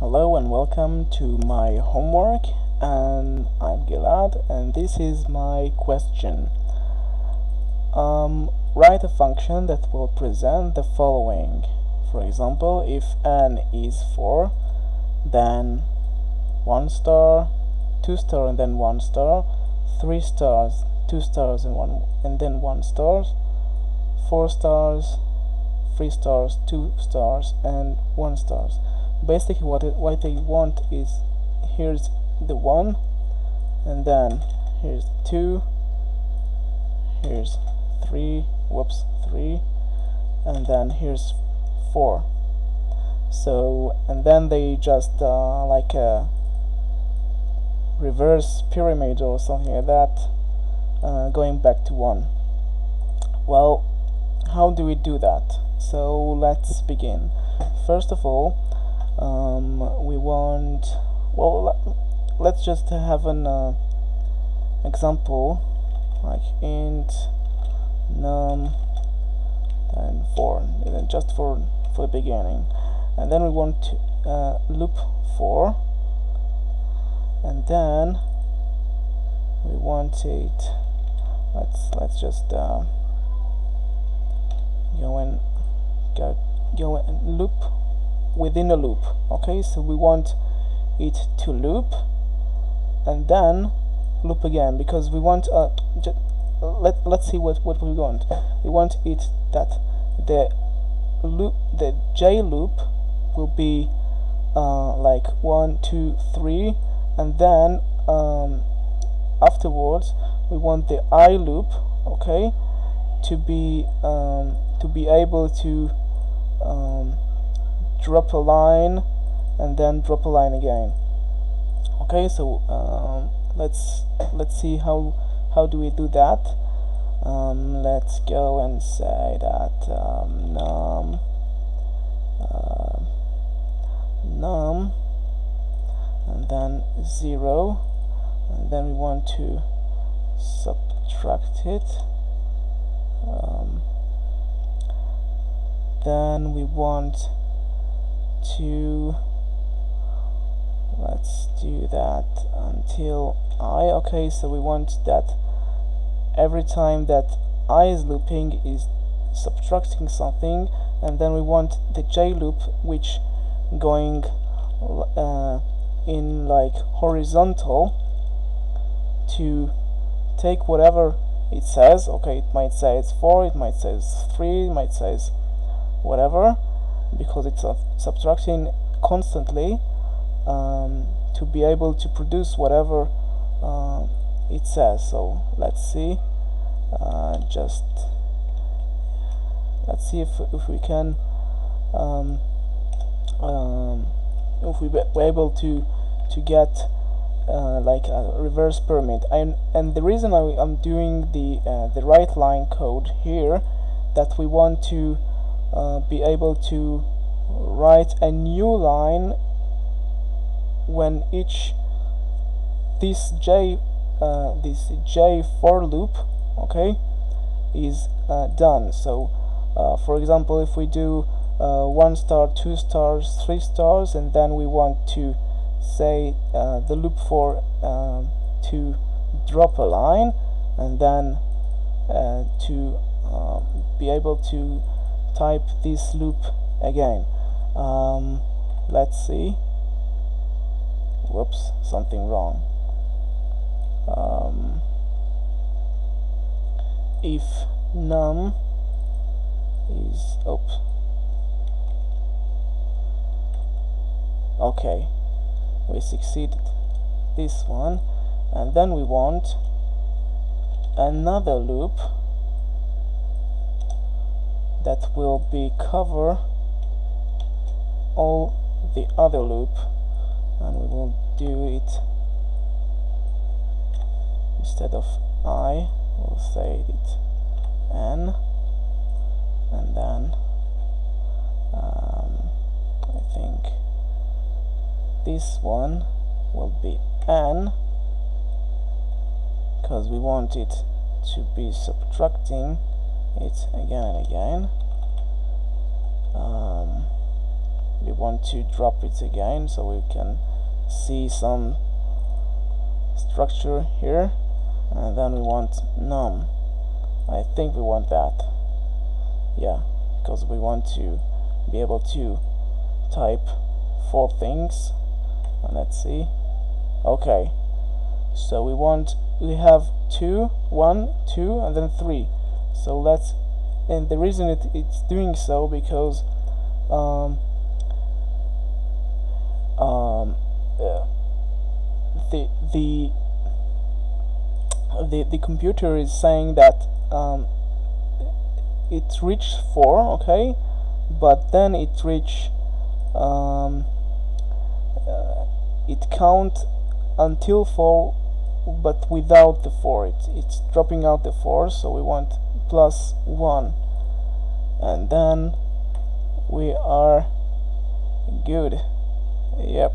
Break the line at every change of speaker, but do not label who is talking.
Hello and welcome to my homework, and I'm Gilad, and this is my question. Write a function that will present the following. For example, if n is 4, then 1 star, 2 star and then 1 star, 3 stars, 2 stars and then 1 stars, 4 stars, 3 stars, 2 stars and 1 stars. Basically what they want is, here's the 1, and then here's 2, here's 3, 3, and then here's 4. So, and then they just like a reverse pyramid or something like that, going back to 1. Well, how do we do that? So let's begin. First of all, we want, let's just have an example like int num and 4, just for the beginning, and then we want to loop 4, and then we want it, let's just go and loop within a loop. Okay, so we want it to loop and then loop again, because we want let's see what we want. We want it that the j loop will be like 1, 2, 3, and then afterwards we want the I loop, okay, to be able to drop a line and then drop a line again. Okay, so let's see how do we do that. Let's go and say that num and then 0, and then we want to subtract it. Then we want to, let's do that until I. Okay, so we want that every time that I is looping is subtracting something, and then we want the j loop which going in like horizontal to take whatever it says. Okay, it might say it's 4, it might say it's 3, it might say it's whatever, because it's subtracting constantly to be able to produce whatever it says. So let's see, just let's see if we can if we're able to get like a reverse pyramid. And the reason I'm doing the right line code here, that we want to be able to write a new line when this j for loop, okay, is done. So for example, if we do 1 star, 2 stars, 3 stars, and then we want to say the loop for to drop a line, and then to be able to type this loop again. Let's see. Whoops, something wrong. If num is okay, we succeeded this one, and then we want another loop that will be cover all the other loop, and we will do it instead of I, we'll say it n, and then I think this one will be n, because we want it to be subtracting it again and again. want to drop it again so we can see some structure here, and then we want num. I think we want that, yeah, because we want to be able to type 4 things. And let's see, okay, so we have 2, 1, 2, and then 3. So let's, and the reason it's doing so because the computer is saying that it reached 4, okay, but then it reached it count until 4, but without the 4. It's dropping out the 4, so we want +1, and then we are good. Yep.